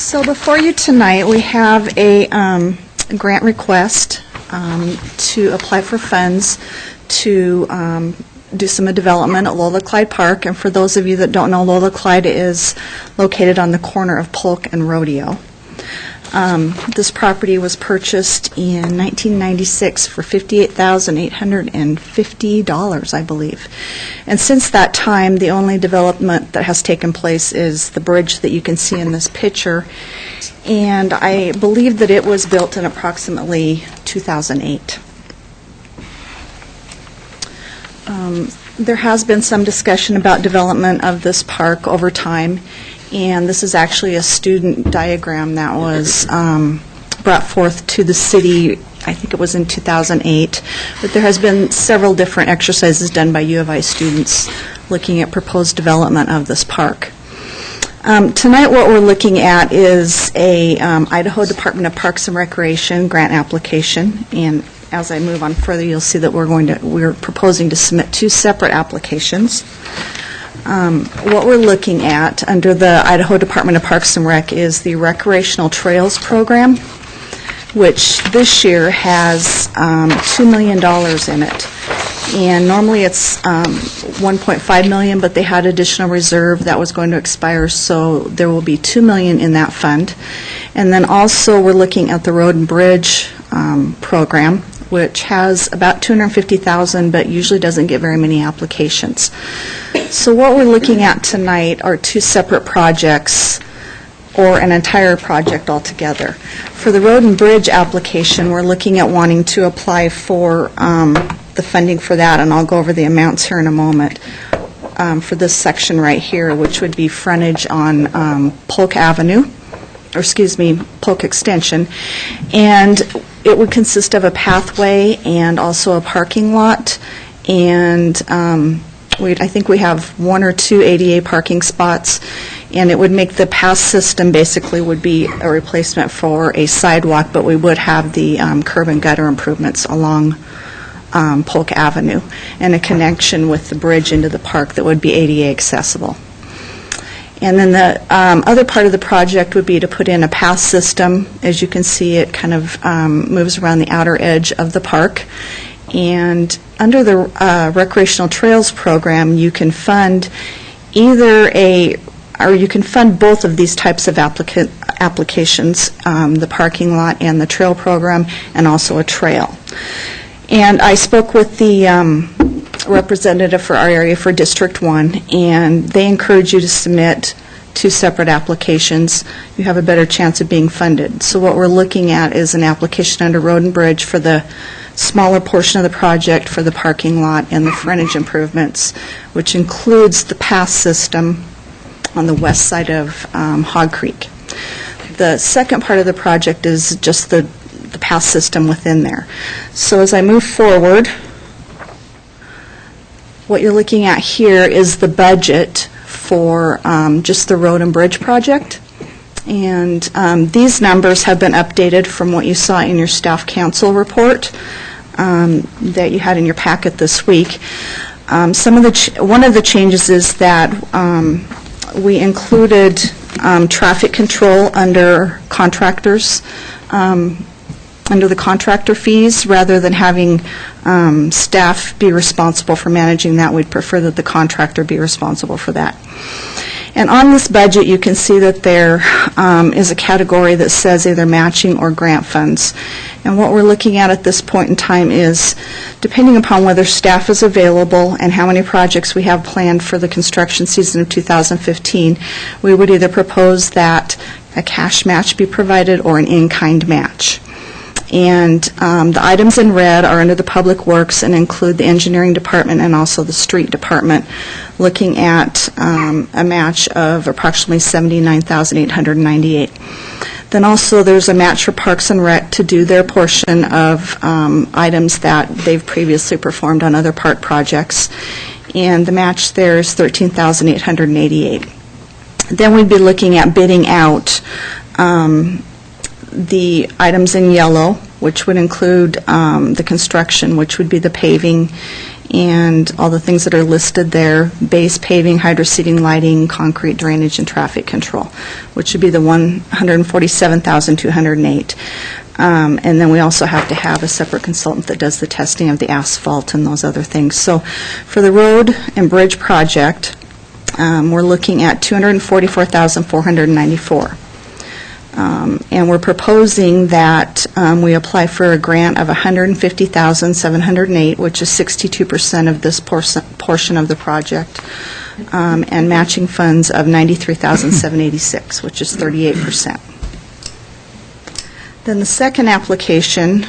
So before you tonight, we have a grant request to apply for funds to do some development at LolaClydePark. And for those of you that don't know, LolaClyde is located on the corner of Polk and Rodeo. This property was purchased in 1996 for $58,850, I believe. And since that time, the only development that has taken place is the bridge that you can see in this picture. And I believe that it was built in approximately 2008. There has been some discussion about development of this park over time. And this is actually a student diagram that was brought forth to the city, I think it was in 2008. But there has been several different exercises done by U of I students looking at proposed development of this park. Tonight what we're looking at is a Idaho Department of Parks and Recreation grant application. And as I move on further, you'll see that we're proposing to submit two separate applications. What we're looking at under the Idaho Department of Parks and Rec is the Recreational Trails Program, which this year has $2 million in it. And normally it's $1.5 million, but they had additional reserve that was going to expire, so there will be $2 million in that fund. And then also we're looking at the Road and Bridge program, which has about $250,000, but usually doesn't get very many applications. So what we're looking at tonight are two separate projects, or an entire project altogether. For the Road and Bridge application, we're looking at wanting to apply for the funding for that, and I'll go over the amounts here in a moment, for this section right here, which would be frontage on Polk Avenue, or excuse me, Polk Extension, and it would consist of a pathway and also a parking lot, and I think we have one or two ADA parking spots, and it would make the pass system basically would be a replacement for a sidewalk, but we would have the curb and gutter improvements along Polk Avenue and a connection with the bridge into the park that would be ADA accessible. And then the other part of the project would be to put in a path system. As you can see, it kind of moves around the outer edge of the park. And under the Recreational Trails Program, you can fund you can fund both of these types of applications, the parking lot and the trail program, and also a trail. And I spoke with the representative for our area for District 1, and they encourage you to submit two separate applications. You have a better chance of being funded. So what we're looking at is an application under Road and Bridge for the smaller portion of the project for the parking lot and the frontage improvements, which includes the pass system on the west side of Hog Creek. The second part of the project is just the pass system within there. So as I move forward, what you're looking at here is the budget for just the Road and Bridge project. And these numbers have been updated from what you saw in your staff council report that you had in your packet this week. One of the changes is that we included traffic control under contractors, under the contractor fees, rather than having staff be responsible for managing that. We'd prefer that the contractor be responsible for that. And on this budget, you can see that there is a category that says either matching or grant funds. And what we're looking at this point in time is, depending upon whether staff is available and how many projects we have planned for the construction season of 2015, we would either propose that a cash match be provided or an in-kind match. And the items in red are under the Public Works and include the Engineering Department and also the Street Department, looking at a match of approximately $79,898. Then also there's a match for Parks and Rec to do their portion of items that they've previously performed on other park projects. And the match there is $13,888. Then we'd be looking at bidding out the items in yellow, which would include the construction, which would be the paving and all the things that are listed there: base paving, hydroseeding, lighting, concrete drainage, and traffic control, which would be the $147,208. And then we also have to have a separate consultant that does the testing of the asphalt and those other things. So for the road and bridge project, we're looking at $244,494. And we're proposing that we apply for a grant of $150,708, which is 62% of this portion of the project, and matching funds of $93,786, which is 38%. Then the second application,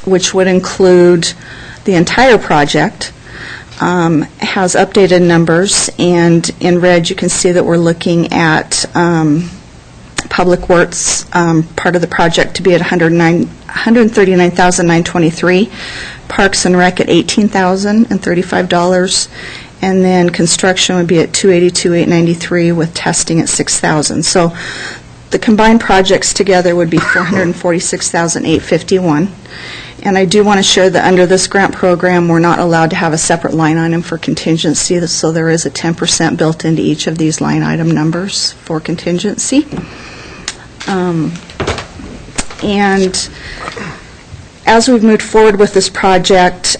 which would include the entire project, has updated numbers, and in red you can see that we're looking at Public Works part of the project to be at $139,923, Parks and Rec at $18,035, and then construction would be at $282,893 with testing at $6,000. So the combined projects together would be $446,851. And I do want to share that under this grant program, we're not allowed to have a separate line item for contingency, so there is a 10% built into each of these line item numbers for contingency. And as we've moved forward with this project,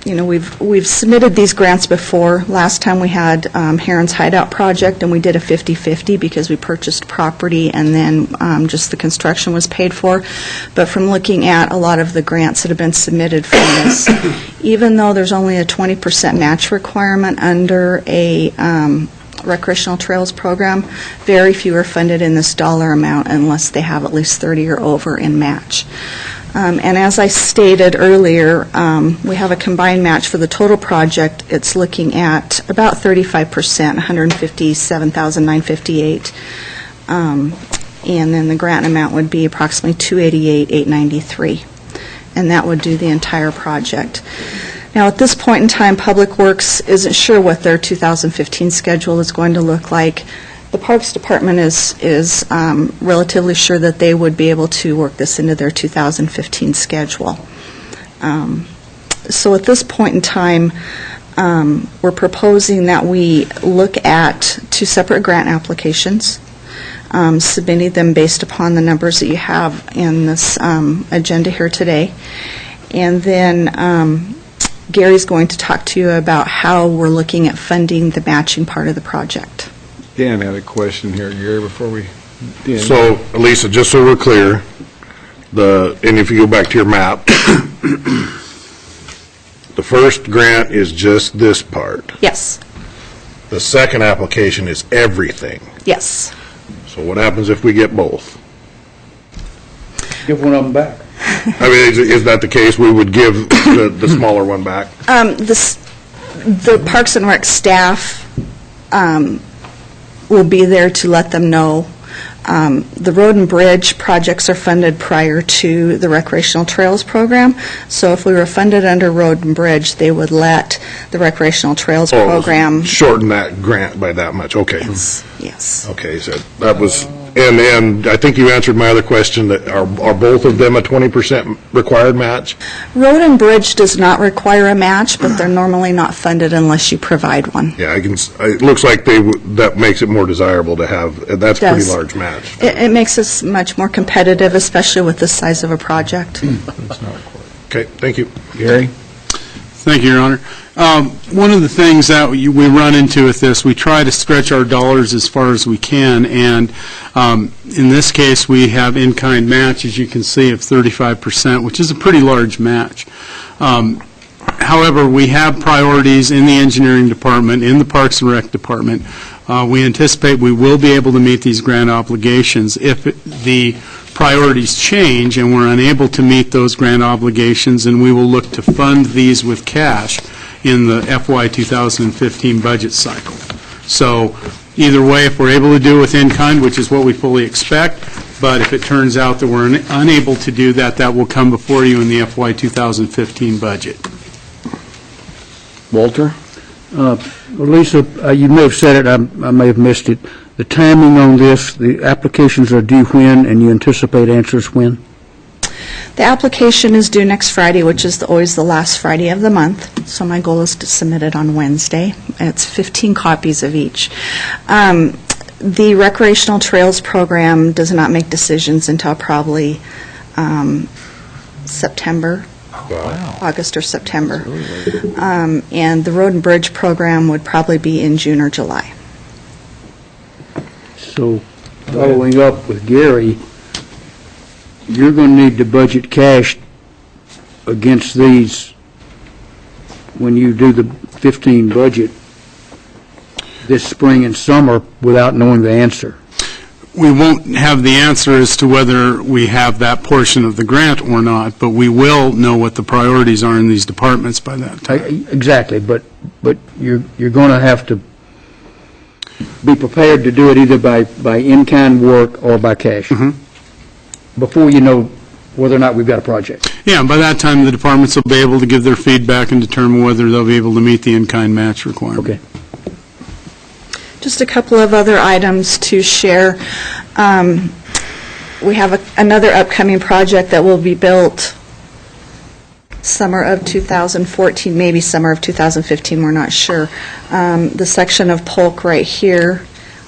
you know, we've submitted these grants before. Last time we had Heron's Hideout project, and we did a 50-50 because we purchased property and then just the construction was paid for. But from looking at a lot of the grants that have been submitted from this, even though there's only a 20% match requirement under a recreational trails program, very few are funded in this dollar amount unless they have at least 30 or over in match. And as I stated earlier, we have a combined match for the total project. It's looking at about 35%, $157,958. And then the grant amount would be approximately $288,893. And that would do the entire project. Now, at this point in time, Public Works isn't sure what their 2015 schedule is going to look like. The Parks Department is relatively sure that they would be able to work this into their 2015 schedule. So at this point in time, we're proposing that we look at two separate grant applications, submitting them based upon the numbers that you have in this agenda here today. And then Gary's going to talk to you about how we're looking at funding the matching part of the project. Dan had a question here, Gary, before we... Dan. So, Lisa, just so we're clear, and if you go back to your map, the first grant is just this part. Yes. The second application is everything. Yes. So what happens if we get both? Give one of them back. I mean, is that the case? We would give the smaller one back? The Parks and Rec staff will be there to let them know. The road and bridge projects are funded prior to the recreational trails program. So if we were funded under road and bridge, they would let the recreational trails program shorten that grant by that much. Okay. Yes. Okay, so that was, and I think you answered my other question, that are both of them a 20% required match? Road and bridge does not require a match, but they're normally not funded unless you provide one. Yeah, it looks like that makes it more desirable to have, that's a pretty large match. It makes us much more competitive, especially with the size of a project. Okay, thank you. Gary? Thank you, Your Honor. One of the things that we run into with this, we try to stretch our dollars as far as we can, and in this case, we have in-kind match, as you can see, of 35%, which is a pretty large match. However, we have priorities in the engineering department, in the Parks and Rec department. We anticipate we will be able to meet these grant obligations. If the priorities change and we're unable to meet those grant obligations, then we will look to fund these with cash in the FY 2015 budget cycle. So either way, if we're able to do it with in-kind, which is what we fully expect, but if it turns out that we're unable to do that, that will come before you in the FY 2015 budget. Walter? Lisa, you may have said it, I may have missed it. The timing on this, the applications are due when, and you anticipate answers when? The application is due next Friday, which is always the last Friday of the month, so my goal is to submit it on Wednesday. It's 15 copies of each. The Recreational Trails Program does not make decisions until probably September, August or September. And the Road and Bridge Program would probably be in June or July. So, following up with Gary, you're going to need to budget cash against these when you do the 15 budget this spring and summer without knowing the answer. We won't have the answer as to whether we have that portion of the grant or not, but we will know what the priorities are in these departments by that time. Exactly, but you're going to have to be prepared to do it either by in-kind work or by cash before you know whether or not we've got a project. Yeah, and by that time, the departments will be able to give their feedback and determine whether they'll be able to meet the in-kind match requirement. Okay. Just a couple of other items to share. We have another upcoming project that will be built summer of 2014, maybe summer of 2015, we're not sure. The section of Polk right here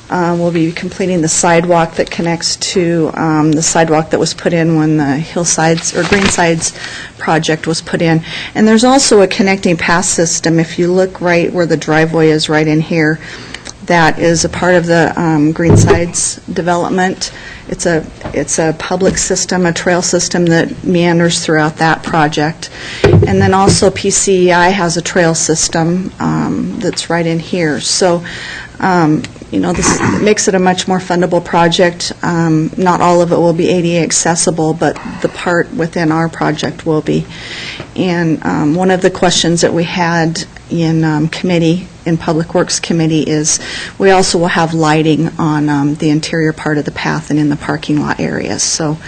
will be completing the sidewalk that connects to the sidewalk that was put in when the Hillsides or Greensides project was put in. And there's also a connecting path system. If you look right where the driveway is right in here, that is a part of the Greensides development. It's a public system, a trail system that meanders throughout that project. And then also PCEI has a trail system that's right in here. So, this makes it a much more fundable project. Not all of it will be ADA accessible, but the part within our project will be. And one of the questions that we had in committee, in Public Works Committee, is we also will have lighting on the interior part of the path and in the parking lot areas. So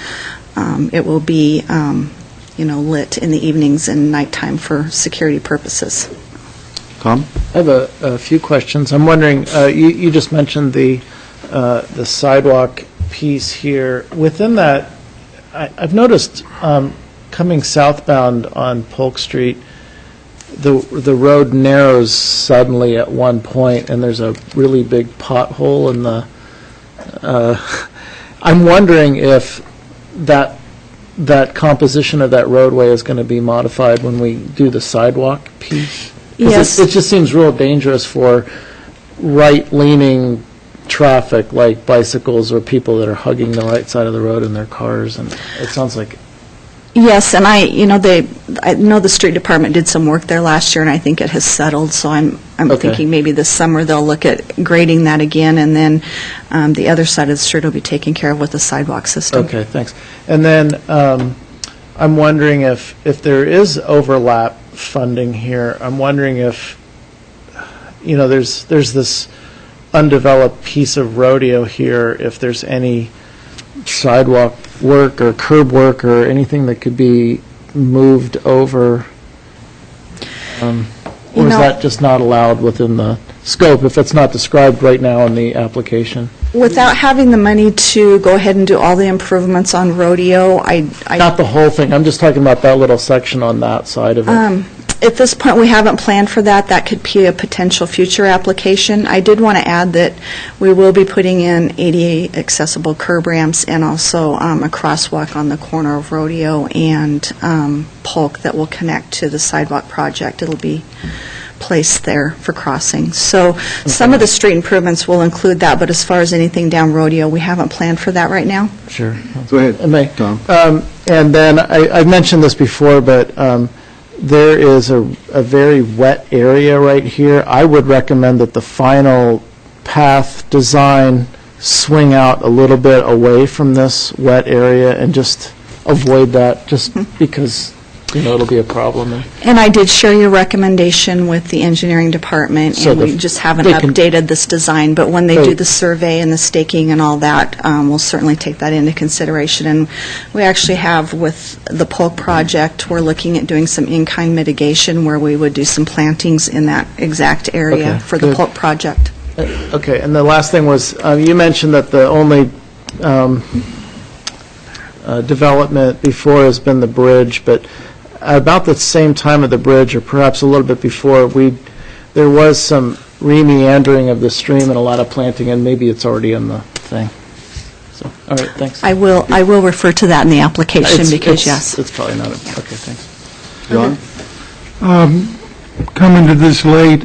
it will be, lit in the evenings and nighttime for security purposes. Tom? I have a few questions. I'm wondering, you just mentioned the sidewalk piece here. Within that, I've noticed coming southbound on Polk Street, the road narrows suddenly at one point, and there's a really big pothole in the. I'm wondering if that composition of that roadway is going to be modified when we do the sidewalk piece. Yes. It just seems real dangerous for right-leaning traffic, like bicycles or people that are hugging the right side of the road in their cars, and it sounds like. Yes, and I know the street department did some work there last year, and I think it has settled, so I'm Okay. thinking maybe this summer they'll look at grading that again, and then the other side of the street will be taken care of with the sidewalk system. Okay, thanks. And then I'm wondering if there is overlap funding here. I'm wondering if, there's this undeveloped piece of rodeo here, if there's any sidewalk work or curb work or anything that could be moved over, or is that just not allowed within the scope if it's not described right now in the application? Without having the money to go ahead and do all the improvements on rodeo, Not the whole thing, I'm just talking about that little section on that side of it. At this point, we haven't planned for that. That could be a potential future application. I did want to add that we will be putting in ADA accessible curb ramps and also a crosswalk on the corner of Rodeo and Polk that will connect to the sidewalk project. It'll be placed there for crossing. So some of the street improvements will include that, but as far as anything down Rodeo, we haven't planned for that right now. Sure. Go ahead, May. Tom. And then, I've mentioned this before, but there is a very wet area right here. I would recommend that the final path design swing out a little bit away from this wet area and just avoid that, just because, it'll be a problem. And I did share your recommendation with the engineering department, So and we just haven't they can- updated this design, but when they They- do the survey and the staking and all that, we'll certainly take that into consideration. And we actually have, with the Polk project, we're looking at doing some in-kind mitigation where we would do some plantings in that exact area Okay, for the good. Polk project. Okay, and the last thing was, you mentioned that the only development before has been the bridge, but about the same time of the bridge, or perhaps a little bit before, there was some re-meandering of the stream and a lot of planting, and maybe it's already in the thing. So, all right, thanks. I will refer to that in the application because, yes. It's probably not, okay, thanks. John? Coming to this late,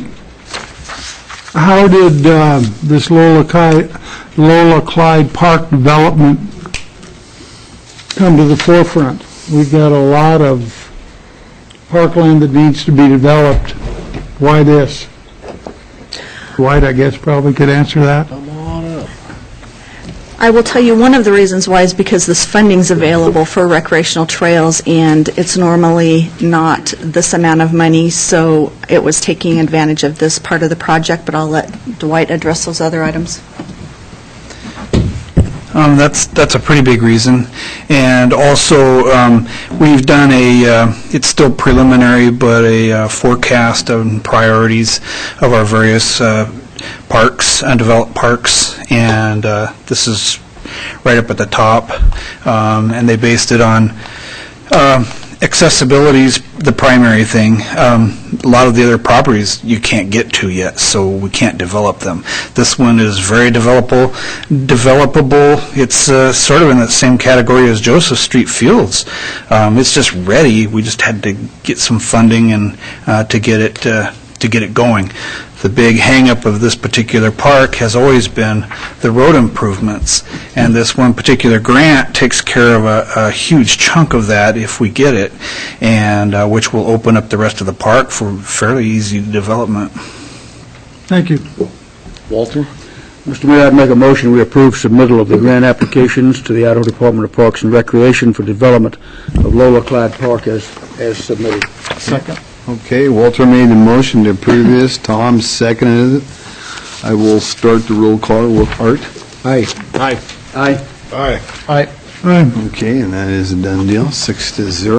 how did this Lola Clyde Park development come to the forefront? We've got a lot of parkland that needs to be developed. Why this? Dwight, I guess, probably could answer that. I will tell you, one of the reasons why is because this funding's available for recreational trails, and it's normally not this amount of money, so it was taking advantage of this part of the project, but I'll let Dwight address those other items. That's a pretty big reason. And also, we've done it's still preliminary, but a forecast of priorities of our various parks, undeveloped parks, and this is right up at the top. And they based it on accessibility's the primary thing. A lot of the other properties you can't get to yet, so we can't develop them. This one is very developable. It's sort of in the same category as Joseph Street Fields. It's just ready. We just had to get some funding and to get it going. The big hang-up of this particular park has always been the road improvements, and this one particular grant takes care of a huge chunk of that if we get it, and which will open up the rest of the park for fairly easy development. Thank you. Walter? Mr. Mayor, I'd make a motion we approve submittal of the grant applications to the Idaho Department of Parks and Recreation for development of Lola Clyde Park as submitted. Second. Okay, Walter made the motion to approve this. Tom seconded it. I will start the roll call with Art. Aye. Aye. Aye. Aye. Okay, and that is a done deal, 6-0.